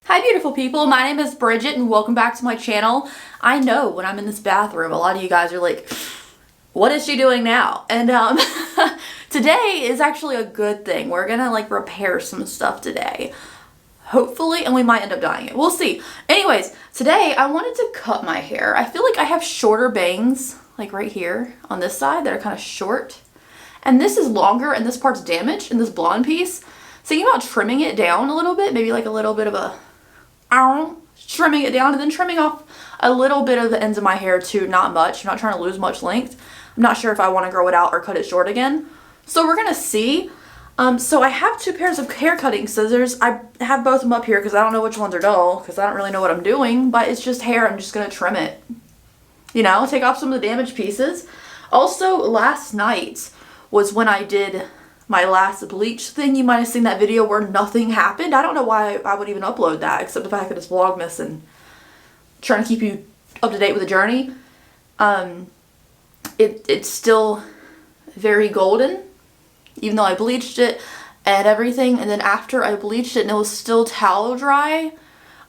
Hi beautiful people, my name is Bridget and welcome back to my channel. I know when I'm in this bathroom, a lot of you guys are like, what is she doing now? And today is actually a good thing. We're gonna like repair some stuff today. Hopefully, and we might end up dyeing it. We'll see. Anyways, today I wanted to cut my hair. I feel like I have shorter bangs, like right here on this side that are kind of short. And this is longer and this part's damaged in this blonde piece. Thinking about trimming it down a little bit, maybe like a little bit of a trimming it down and then trimming off a little bit of the ends of my hair too, not much. I'm not trying to lose much length. I'm not sure if I want to grow it out or cut it short again. So we're gonna see. So I have two pairs of hair cutting scissors. I have both of them up here because I don't know which ones are dull because I don't really know what I'm doing, but it's just hair. I'm just gonna trim it. You know, take off some of the damaged pieces. Also, last night was when I did my last bleach thing. You might have seen that video where nothing happened. I don't know why I would even upload that except if I could just vlogmas and trying to keep you up to date with the journey. It's still very golden even though I bleached it and everything, and then after I bleached it and it was still towel dry,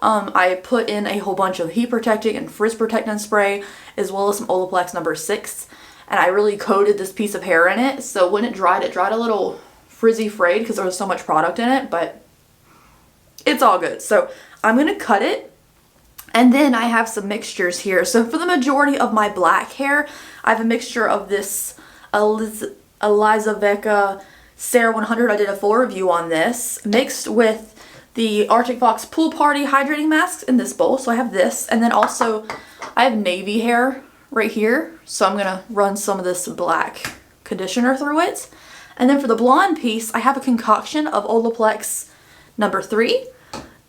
I put in a whole bunch of heat protecting and frizz protectant spray as well as some Olaplex number 6. And I really coated this piece of hair in it, so when it dried a little frizzy frayed because there was so much product in it, but it's all good. So I'm gonna cut it, and then I have some mixtures here. So for the majority of my black hair, I have a mixture of this Eliza Vecca Sarah 100. I did a full review on this, mixed with the Arctic Fox Pool Party hydrating masks in this bowl. So I have this, and then also I have navy hair right here, so I'm gonna run some of this black conditioner through it. And then for the blonde piece, I have a concoction of Olaplex number 3,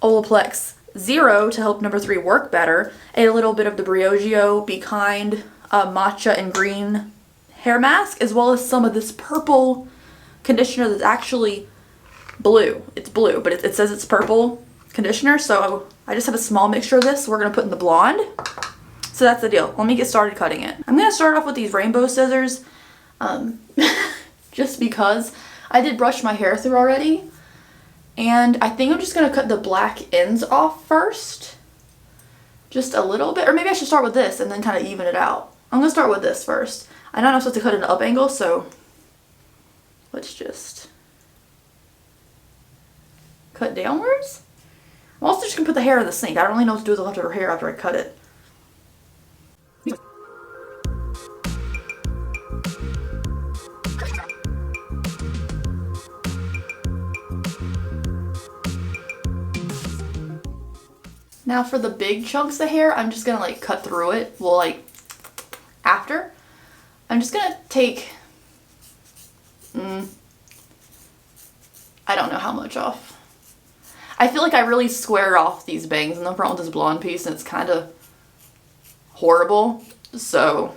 Olaplex 0 to help number 3 work better, a little bit of the Briogeo Be Kind matcha and green hair mask, as well as some of this purple conditioner that's actually blue. It's blue, but it says it's purple conditioner, so I just have a small mixture of this we're gonna put in the blonde. So that's the deal. Let me get started cutting it. I'm going to start off with these rainbow scissors just because I did brush my hair through already. And I think I'm just going to cut the black ends off first. Just a little bit. Or maybe I should start with this and then kind of even it out. I'm going to start with this first. I know I'm supposed to cut at an up angle, so let's just cut downwards. I'm also just going to put the hair in the sink. I don't really know what to do with the leftover hair after I cut it. Now for the big chunks of hair, I'm just gonna like cut through it. Well, like after, I'm just gonna take, I don't know how much off. I feel like I really squared off these bangs in the front with this blonde piece and it's kind of horrible. So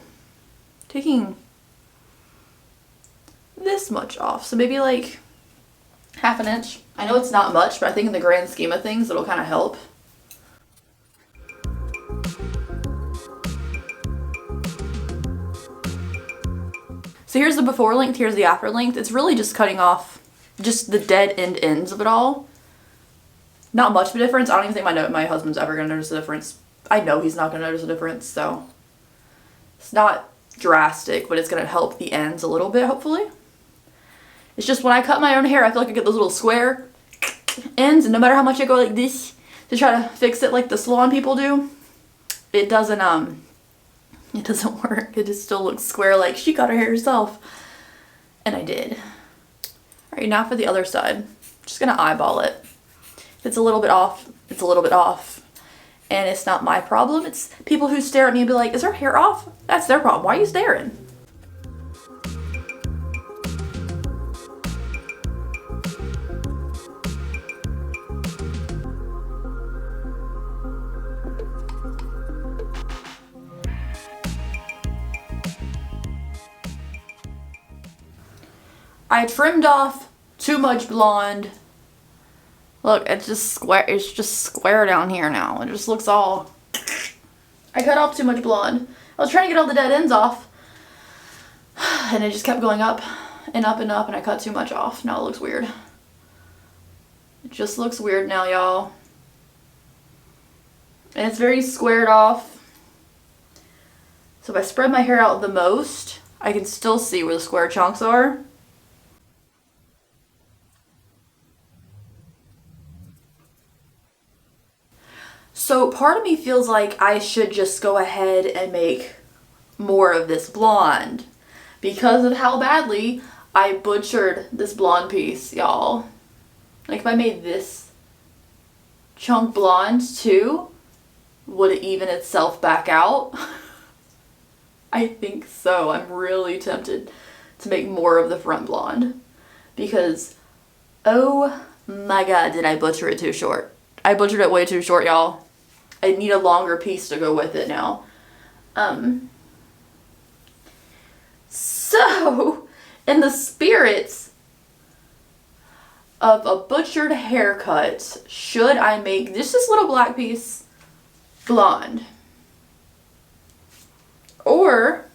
taking this much off. So maybe like half an inch. I know it's not much, but I think in the grand scheme of things, it'll kind of help. So here's the before length, here's the after length. It's really just cutting off just the dead ends of it all. Not much of a difference. I don't even think my husband's ever going to notice a difference. I know he's not going to notice a difference, so it's not drastic, but it's going to help the ends a little bit, hopefully. It's just when I cut my own hair, I feel like I get those little square ends, and no matter how much I go like this to try to fix it like the salon people do, it doesn't work. It just still looks square like she cut her hair herself. And I did. Alright, now for the other side. Just gonna eyeball it. If it's a little bit off, it's a little bit off. And it's not my problem. It's people who stare at me and be like, is her hair off? That's their problem. Why are you staring? I trimmed off too much blonde. Look, it's just square down here now. It just looks all... I cut off too much blonde. I was trying to get all the dead ends off. And it just kept going up and up and up, and I cut too much off. Now it looks weird. It just looks weird now, y'all. And it's very squared off. So if I spread my hair out the most, I can still see where the square chunks are. So part of me feels like I should just go ahead and make more of this blonde because of how badly I butchered this blonde piece, y'all. Like if I made this chunk blonde too, would it even itself back out? I think so. I'm really tempted to make more of the front blonde because, oh my god, did I butcher it too short. I butchered it way too short, y'all. I need a longer piece to go with it now. So, in the spirits of a butchered haircut, should I make just this little black piece blonde? Or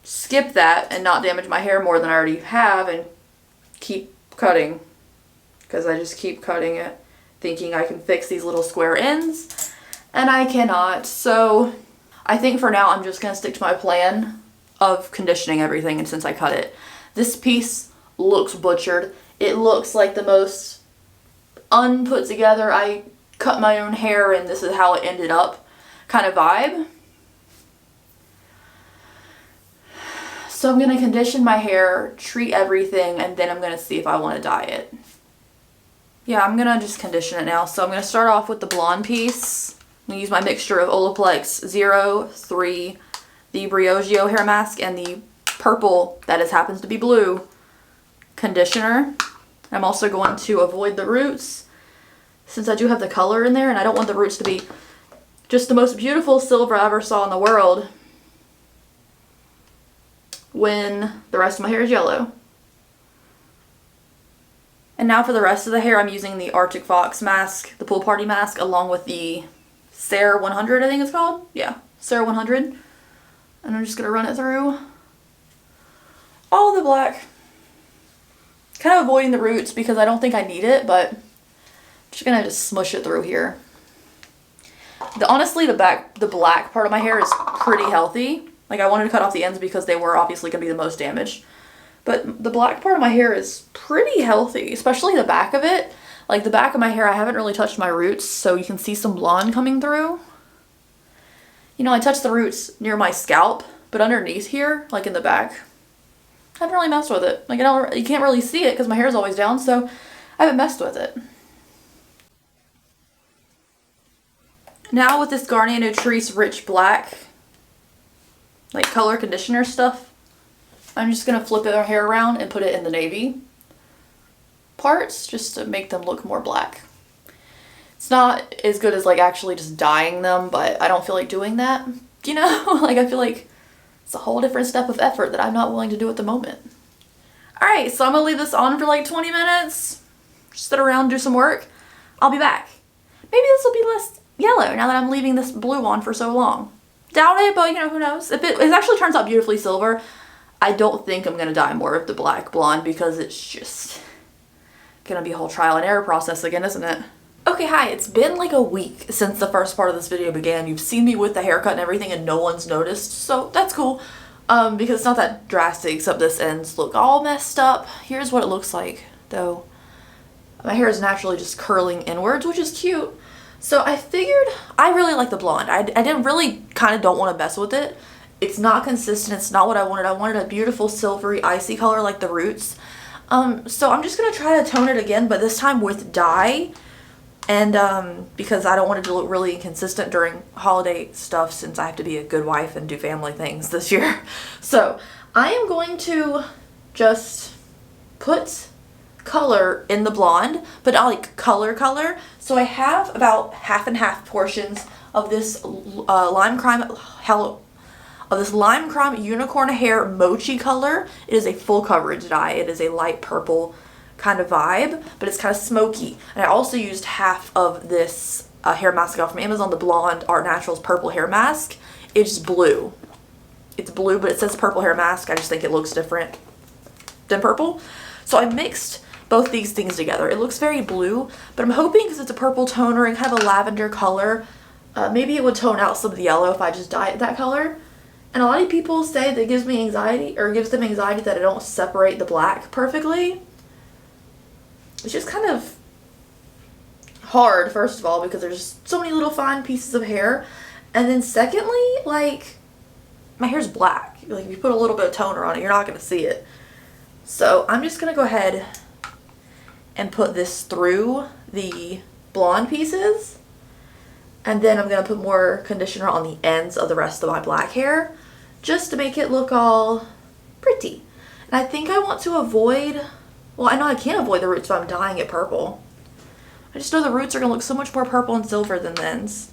skip that and not damage my hair more than I already have and keep cutting? Because I just keep cutting it, thinking I can fix these little square ends, and I cannot. So I think for now I'm just going to stick to my plan of conditioning everything, and since I cut it. This piece looks butchered. It looks like the most unput together, I cut my own hair and this is how it ended up kind of vibe. So I'm going to condition my hair, treat everything, and then I'm going to see if I want to dye it. Yeah, I'm going to just condition it now. So I'm going to start off with the blonde piece. I'm going to use my mixture of Olaplex 03, the Briogeo hair mask, and the purple, that happens to be blue, conditioner. I'm also going to avoid the roots since I do have the color in there, and I don't want the roots to be just the most beautiful silver I ever saw in the world when the rest of my hair is yellow. And now for the rest of the hair, I'm using the Arctic Fox mask, the pool party mask, along with the Sarah 100, I think it's called. Yeah, Sarah 100. And I'm just going to run it through all the black. Kind of avoiding the roots because I don't think I need it, but I'm just going to just smush it through here. Honestly, the black part of my hair is pretty healthy. Like, I wanted to cut off the ends because they were obviously going to be the most damaged. But the black part of my hair is pretty healthy, especially the back of it. Like the back of my hair, I haven't really touched my roots, so you can see some blonde coming through. You know, I touched the roots near my scalp, but underneath here, like in the back, I haven't really messed with it. Like you can't really see it because my hair is always down, so I haven't messed with it. Now with this Garnier Nutrice Rich Black, like color conditioner stuff, I'm just going to flip our hair around and put it in the navy parts just to make them look more black. It's not as good as like actually just dyeing them, but I don't feel like doing that, you know? Like I feel like it's a whole different step of effort that I'm not willing to do at the moment. Alright, so I'm going to leave this on for like 20 minutes. Just sit around, do some work. I'll be back. Maybe this will be less yellow now that I'm leaving this blue on for so long. Doubt it, but you know, who knows? If it actually turns out beautifully silver, I don't think I'm going to dye more of the black blonde because it's just going to be a whole trial and error process again, isn't it? Okay, hi, it's been like a week since the first part of this video began. You've seen me with the haircut and everything and no one's noticed, so that's cool. Because it's not that drastic, except this ends look all messed up. Here's what it looks like, though. My hair is naturally just curling inwards, which is cute. So I figured I really like the blonde. I didn't really kind of don't want to mess with it. It's not consistent. It's not what I wanted. I wanted a beautiful silvery icy color like the roots. So I'm just going to try to tone it again, but this time with dye. And because I don't want it to look really inconsistent during holiday stuff since I have to be a good wife and do family things this year. So I am going to just put color in the blonde, but not like color. So I have about half and half portions of this lime crime unicorn hair mochi color. It is a full coverage dye. It is a light purple kind of vibe, but it's kind of smoky. And I also used half of this hair mask I got from Amazon, the Blonde Art Naturals purple hair mask. It's blue. It's blue, but it says purple hair mask. I just think it looks different than purple. So I mixed both these things together. It looks very blue, but I'm hoping because it's a purple toner and kind of a lavender color, maybe it would tone out some of the yellow if I just dye it that color. And a lot of people say that it gives me anxiety, or gives them anxiety that I don't separate the black perfectly. It's just kind of hard, first of all, because there's so many little fine pieces of hair. And then secondly, like, my hair's black. Like, if you put a little bit of toner on it, you're not going to see it. So I'm just going to go ahead and put this through the blonde pieces. And then I'm going to put more conditioner on the ends of the rest of my black hair, just to make it look all pretty. And I think I want to avoid, well, I know I can't avoid the roots if I'm dyeing it purple. I just know the roots are going to look so much more purple and silver than the ends.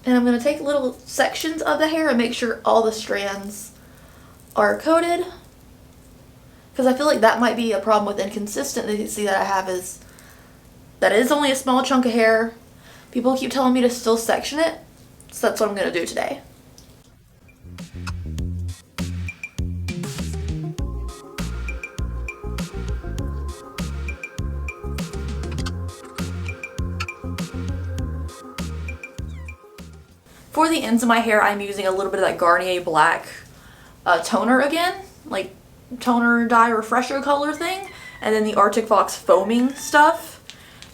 And I'm going to take little sections of the hair and make sure all the strands are coated. Because I feel like that might be a problem with inconsistency that I have, is that it is only a small chunk of hair. People keep telling me to still section it, so that's what I'm going to do today. For the ends of my hair, I'm using a little bit of that Garnier Black toner again, like toner dye refresher color thing, and then the Arctic Fox foaming stuff.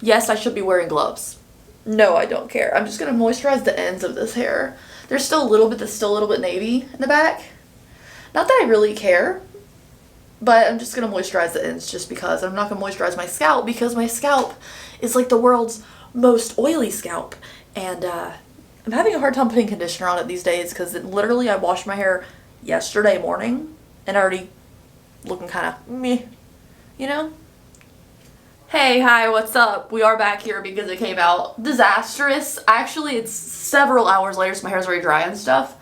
Yes, I should be wearing gloves. No, I don't care. I'm just going to moisturize the ends of this hair. There's still a little bit that's still a little bit navy in the back. Not that I really care, but I'm just going to moisturize the ends just because. I'm not going to moisturize my scalp because my scalp is like the world's most oily scalp. And I'm having a hard time putting conditioner on it these days because literally I washed my hair yesterday morning and already looking kind of meh, you know? Hey, hi, what's up? We are back here because it came out disastrous. Actually, it's several hours later, so my hair's already dry and stuff.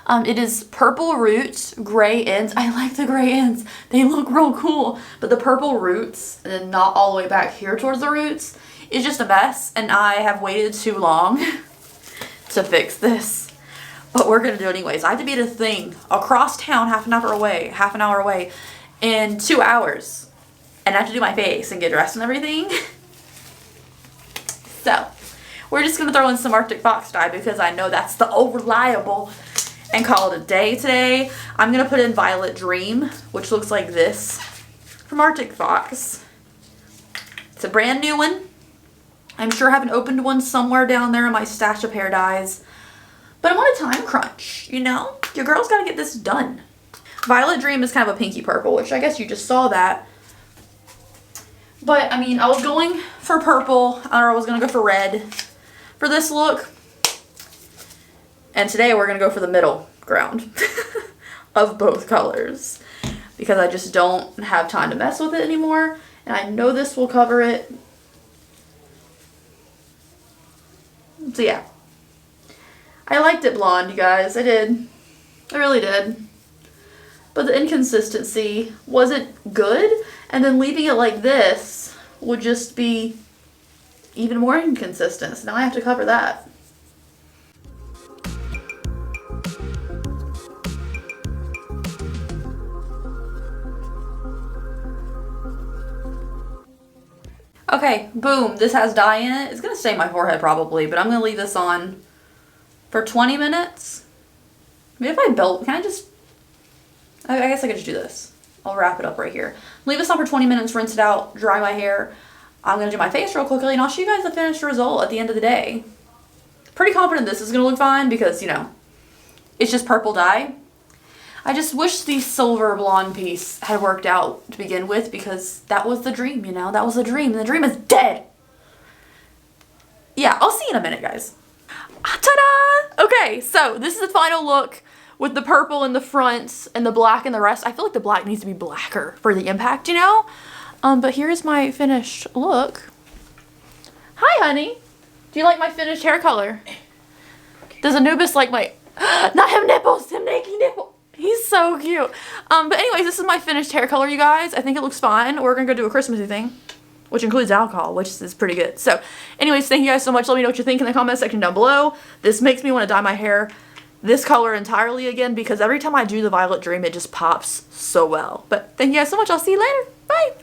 It is purple roots, gray ends. I like the gray ends. They look real cool. But the purple roots, and then not all the way back here towards the roots, is just a mess. And I have waited too long to fix this. But we're going to do it anyways. I have to be at a thing across town half an hour away in 2 hours. And I have to do my face and get dressed and everything. So, we're just going to throw in some Arctic Fox dye because I know that's the old reliable, and call it a day today. I'm going to put in Violet Dream, which looks like this, from Arctic Fox. It's a brand new one. I'm sure I have an opened one somewhere down there in my stash of hair dyes. But I'm on a time crunch, you know? Your girl's got to get this done. Violet Dream is kind of a pinky purple, which I guess you just saw that. But, I mean, I was going for purple, or I was going to go for red for this look. And today we're going to go for the middle ground of both colors. Because I just don't have time to mess with it anymore. And I know this will cover it. So, yeah. I liked it blonde, you guys. I did. I really did. But the inconsistency wasn't good. And then leaving it like this would just be even more inconsistent. So now I have to cover that. Okay, boom. This has dye in it. It's going to stay on my forehead probably, but I'm going to leave this on for 20 minutes. Maybe if I belt, can I just... I guess I could just do this. I'll wrap it up right here. Leave this on for 20 minutes, rinse it out, dry my hair. I'm going to do my face real quickly, and I'll show you guys the finished result at the end of the day. Pretty confident this is going to look fine because, you know, it's just purple dye. I just wish the silver blonde piece had worked out to begin with because that was the dream, you know? That was the dream, and the dream is dead. Yeah, I'll see you in a minute, guys. Ta-da! Okay, so this is the final look with the purple in the front and the black in the rest. I feel like the black needs to be blacker for the impact, you know? But here's my finished look. Hi, honey. Do you like my finished hair color? Does Anubis like my... Not him nipples! Him naked nipple! He's so cute. But anyways, this is my finished hair color, you guys. I think it looks fine. We're gonna go do a Christmassy thing, which includes alcohol, which is pretty good. So, anyways, thank you guys so much. Let me know what you think in the comment section down below. This makes me want to dye my hair this color entirely again because every time I do the Violet Dream, it just pops so well. But thank you guys so much. I'll see you later. Bye!